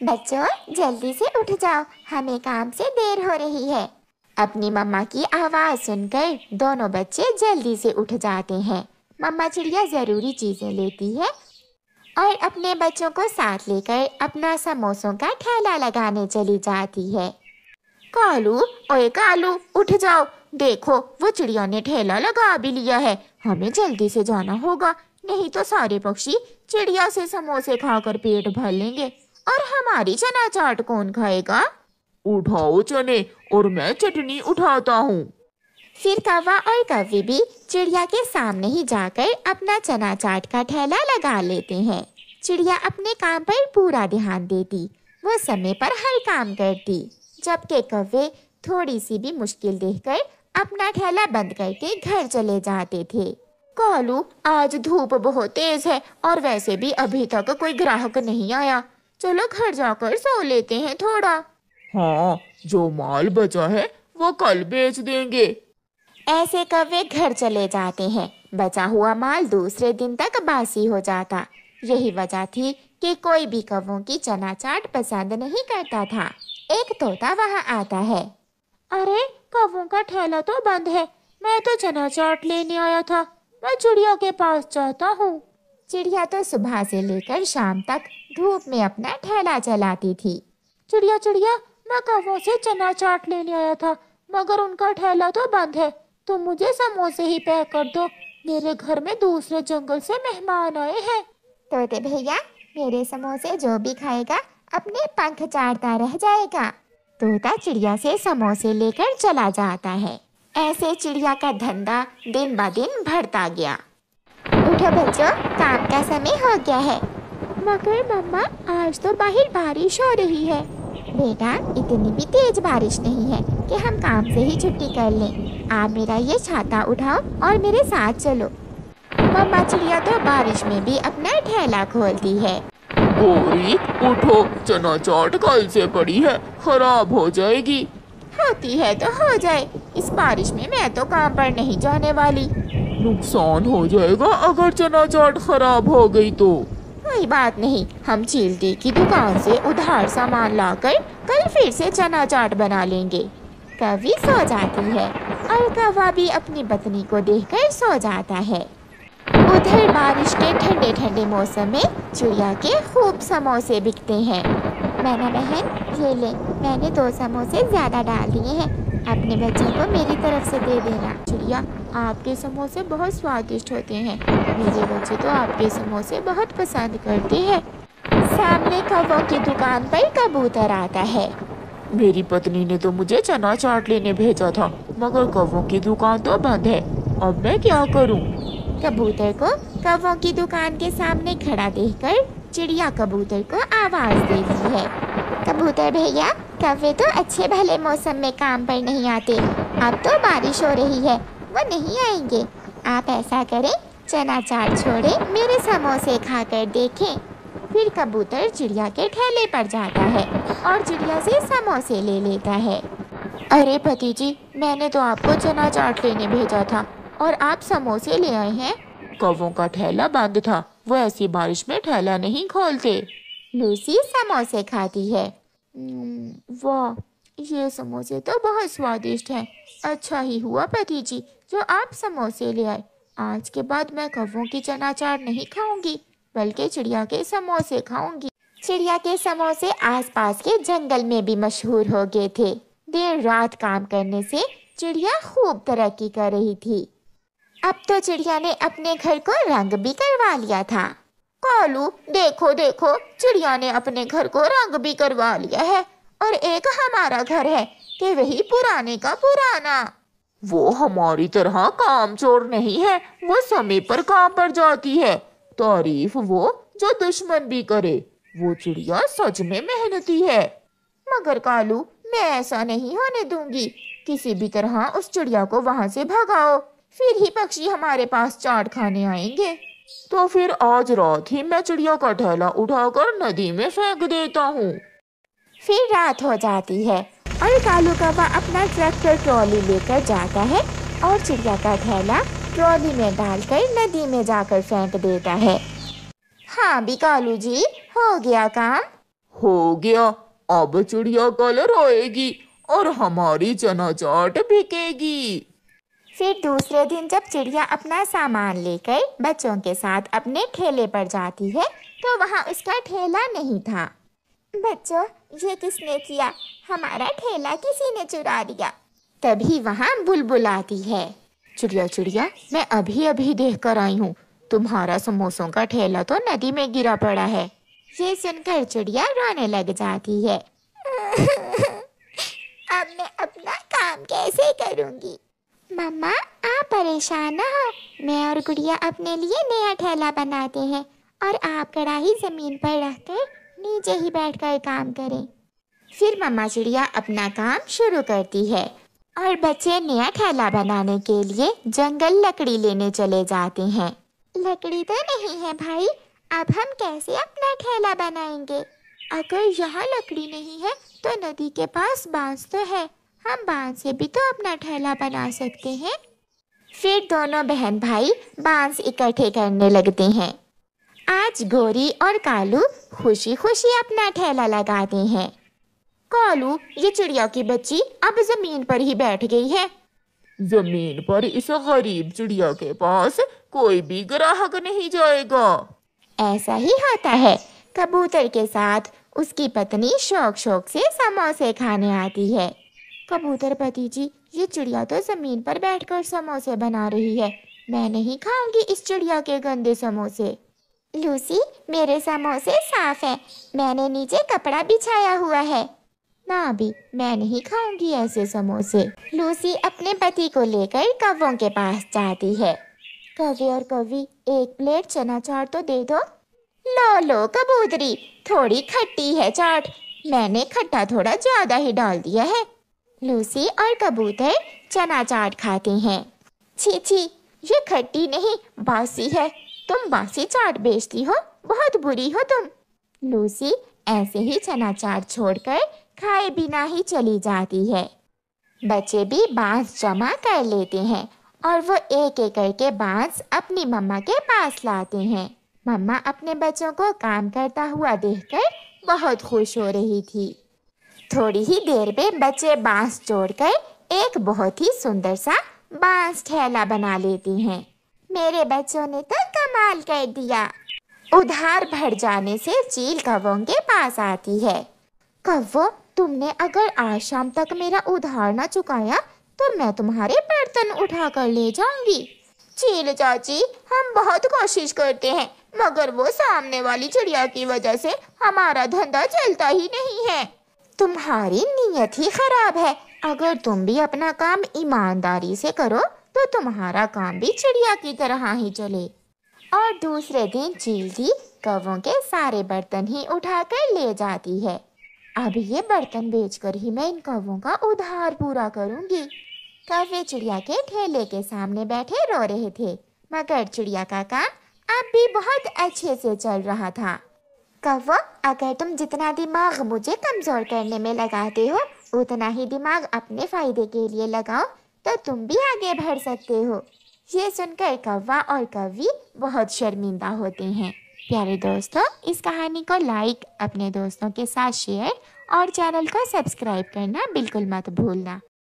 बच्चों जल्दी से उठ जाओ, हमें काम से देर हो रही है। अपनी मम्मा की आवाज सुनकर दोनों बच्चे जल्दी से उठ जाते हैं। मम्मा चिड़िया जरूरी चीजें लेती है और अपने बच्चों को साथ लेकर अपना समोसों का ठेला लगाने चली जाती है। कालू, ओए कालू, उठ जाओ, देखो वो चिड़िया ने ठेला लगा भी लिया है। हमें जल्दी से जाना होगा, नहीं तो सारे पक्षी चिड़िया से समोसे खाकर पेट भर लेंगे और हमारी चना चाट कौन खाएगा। उठाओ चने और मैं चटनी उठाता हूँ। फिर कौवा और कौवी भी चिड़िया के सामने ही जाकर अपना चना चाट का ठेला लगा लेते हैं। चिड़िया अपने काम पर पूरा ध्यान देती, वो समय पर हर काम करती, जबकि कौवे थोड़ी सी भी मुश्किल देखकर अपना ठेला बंद करके घर चले जाते थे। कालू, आज धूप बहुत तेज है और वैसे भी अभी तक कोई ग्राहक नहीं आया, चलो घर जाकर सो लेते हैं थोड़ा। हाँ, जो माल बचा है वो कल बेच देंगे। ऐसे कौवे घर चले जाते हैं। बचा हुआ माल दूसरे दिन तक बासी हो जाता। यही वजह थी कि कोई भी कौवों की चना चाट पसंद नहीं करता था। एक तोता वहां आता है। अरे, कौवों का ठेला तो बंद है, मैं तो चना चाट लेने आया था, मैं चिड़िया के पास जाता हूँ। चिड़िया तो सुबह से लेकर शाम तक धूप में अपना ठेला चलाती थी। चिड़िया चिड़िया, मैं कौवों से चना चाट लेने आया था, मगर उनका ठेला तो बंद है, तुम मुझे समोसे ही पैक कर दो, मेरे घर में दूसरे जंगल से मेहमान आए हैं। तोते भैया, मेरे समोसे जो भी खाएगा अपने पंख चाटता रह जाएगा। तोता चिड़िया से समोसे लेकर चला जाता है। ऐसे चिड़िया का धंधा दिन ब दिन बढ़ता गया। उठो बच्चों, काम का समय हो गया है। मगर मम्मा, आज तो बाहर बारिश हो रही है। बेटा, इतनी भी तेज बारिश नहीं है कि हम काम से ही छुट्टी कर लें। आप मेरा ये छाता उठाओ और मेरे साथ चलो। मम्मा चिड़िया तो बारिश में भी अपना ठेला खोलती है। गोरी, उठो, चना चाट कल से पड़ी है, खराब हो जाएगी। होती है तो हो जाए, इस बारिश में मैं तो काम पर नहीं जाने वाली। नुकसान हो जाएगा अगर चना चाट खराब हो गई तो। कोई बात नहीं, हम चीलती की दुकान से उधार सामान लाकर कल फिर से चना चाट बना लेंगे। कौवी सो जाती है और कौवा भी अपनी पत्नी को देखकर सो जाता है। उधर बारिश के ठंडे ठंडे मौसम में चिड़िया के खूब समोसे बिकते हैं। मैना बहन, ये ले, मैंने 2 समोसे ज्यादा डाल दिए हैं, अपने बच्चों को मेरी तरफ से दे देना। चिड़िया, आपके समोसे बहुत स्वादिष्ट होते हैं, मेरे बच्चे तो आपके समोसे बहुत पसंद करते हैं। सामने कौवों की दुकान पर कबूतर आता है। मेरी पत्नी ने तो मुझे चना चाट लेने भेजा था, मगर कौवों की दुकान तो बंद है, अब मैं क्या करूं? कबूतर को कौवों की दुकान के सामने खड़ा देखकर चिड़िया कबूतर को आवाज देती है। कबूतर भैया, कौवे तो अच्छे भले मौसम में काम पर नहीं आते, अब तो बारिश हो रही है, वो नहीं आएंगे। आप ऐसा करें, चना चाट छोड़े मेरे समोसे खाकर देखें। फिर कबूतर चिड़िया के ठेले पर जाता है और चिड़िया से समोसे ले लेता है। अरे पति जी, मैंने तो आपको चना चाट लेने भेजा था और आप समोसे ले आए हैं। कौवों का ठेला बंद था, वो ऐसी बारिश में ठेला नहीं खोलते। लूसी समोसे खाती है। वाह, ये समोसे तो बहुत स्वादिष्ट हैं। अच्छा ही हुआ पति जी जो आप समोसे ले आए। आज के बाद मैं कौवों की चना चाट नहीं खाऊंगी, बल्कि चिड़िया के समोसे खाऊंगी। चिड़िया के समोसे आसपास के जंगल में भी मशहूर हो गए थे। देर रात काम करने से चिड़िया खूब तरक्की कर रही थी। अब तो चिड़िया ने अपने घर को रंग भी करवा लिया था। कालू, देखो देखो, चिड़िया ने अपने घर को रंग भी करवा लिया है और एक हमारा घर है कि वही पुराने का पुराना। वो हमारी तरह कामचोर नहीं है, वो समय पर काम पर जाती है। तारीफ वो जो दुश्मन भी करे। वो चिड़िया सच में मेहनती है। मगर कालू, मैं ऐसा नहीं होने दूंगी। किसी भी तरह उस चिड़िया को वहां से भगाओ, फिर ही पक्षी हमारे पास चाट खाने आएंगे। तो फिर आज रात ही मैं चिड़िया का ठेला उठाकर नदी में फेंक देता हूँ। फिर रात हो जाती है और कालू कौवा अपना ट्रैक्टर ट्रॉली लेकर जाता है और चिड़िया का ठेला ट्रॉली में डालकर नदी में जाकर फेंक देता है। हाँ भी कालू जी, हो गया काम। हो गया, अब चिड़िया कल रोएगी और हमारी चना चाट बिकेगी। फिर दूसरे दिन जब चिड़िया अपना सामान लेकर बच्चों के साथ अपने ठेले पर जाती है तो वहाँ उसका ठेला नहीं था। बच्चों, ये किसने किया? हमारा ठेला किसी ने चुरा लिया। तभी वहाँ बुलबुल आती है। चिड़िया चिड़िया, मैं अभी अभी देख कर आई हूँ, तुम्हारा समोसों का ठेला तो नदी में गिरा पड़ा है। ये सुनकर चिड़िया रोने लग जाती है। अब मैं अपना काम कैसे करूँगी? मम्मा, आप परेशान ना हो, मैं और गुड़िया अपने लिए नया ठेला बनाते हैं और आप कढ़ाई जमीन पर रखकर नीचे ही बैठकर काम करें। फिर मम्मा चिड़िया अपना काम शुरू करती है और बच्चे नया ठेला बनाने के लिए जंगल लकड़ी लेने चले जाते हैं। लकड़ी तो नहीं है भाई, अब हम कैसे अपना ठेला बनाएंगे? अगर यहाँ लकड़ी नहीं है तो नदी के पास बांस तो है, हम बांस से भी तो अपना ठेला बना सकते हैं। फिर दोनों बहन भाई बांस इकट्ठे करने लगते हैं। आज गोरी और कालू खुशी खुशी अपना ठेला लगाते हैं। कालू, ये चिड़िया की बच्ची अब जमीन पर ही बैठ गई है। जमीन पर इस गरीब चिड़िया के पास कोई भी ग्राहक नहीं जाएगा। ऐसा ही होता है। कबूतर के साथ उसकी पत्नी शौक शौक से समोसे खाने आती है। कबूतर पति जी, ये चिड़िया तो जमीन पर बैठकर समोसे बना रही है, मैं नहीं खाऊंगी इस चिड़िया के गंदे समोसे। लूसी, मेरे समोसे साफ है, मैंने नीचे कपड़ा बिछाया हुआ है। ना भी, मैं नहीं खाऊंगी ऐसे समोसे। लूसी अपने पति को लेकर कौवों के पास जाती है। कौवे और कौवी, एक प्लेट चना चाट तो दे दो। लो लो कबूतरी, थोड़ी खट्टी है चाट, मैंने खट्टा थोड़ा ज्यादा ही डाल दिया है। लूसी और कबूतर चना चाट खाते हैं। छी छी, ये खट्टी नहीं बासी है, तुम बासी चाट बेचती हो, बहुत बुरी हो तुम। लूसी ऐसे ही चना चाट छोड़कर खाए बिना ही चली जाती है। बच्चे भी बांस जमा कर लेते हैं और वो एक एक करके बांस अपनी मम्मा के पास लाते हैं। मम्मा अपने बच्चों को काम करता हुआ देखकर बहुत खुश हो रही थी। थोड़ी ही देर में बच्चे बांस जोड़कर एक बहुत ही सुंदर सा बांस ठेला बना लेते हैं। मेरे बच्चों ने तो कमाल कर दिया। उधार भर जाने से चील कौवों के पास आती है। कौवो, तुमने अगर आज शाम तक मेरा उधार ना चुकाया तो मैं तुम्हारे बर्तन उठा कर ले जाऊंगी। चील चाची, हम बहुत कोशिश करते हैं मगर वो सामने वाली चिड़िया की वजह से हमारा धंधा चलता ही नहीं है। तुम्हारी नीयत ही खराब है। अगर तुम भी अपना काम ईमानदारी से करो तो तुम्हारा काम भी चिड़िया की तरह ही चले। और दूसरे दिन चील भी कौवों के सारे बर्तन ही उठाकर ले जाती है। अब ये बर्तन बेचकर ही मैं इन कौवों का उधार पूरा करूंगी। कौवे चिड़िया के ठेले के सामने बैठे रो रहे थे मगर चिड़िया का काम अब भी बहुत अच्छे से चल रहा था। कौवा, अगर तुम जितना दिमाग मुझे कमजोर करने में लगाते हो उतना ही दिमाग अपने फायदे के लिए लगाओ तो तुम भी आगे बढ़ सकते हो। ये सुनकर कौवा और कौवी बहुत शर्मिंदा होते हैं। प्यारे दोस्तों, इस कहानी को लाइक, अपने दोस्तों के साथ शेयर और चैनल को सब्सक्राइब करना बिल्कुल मत भूलना।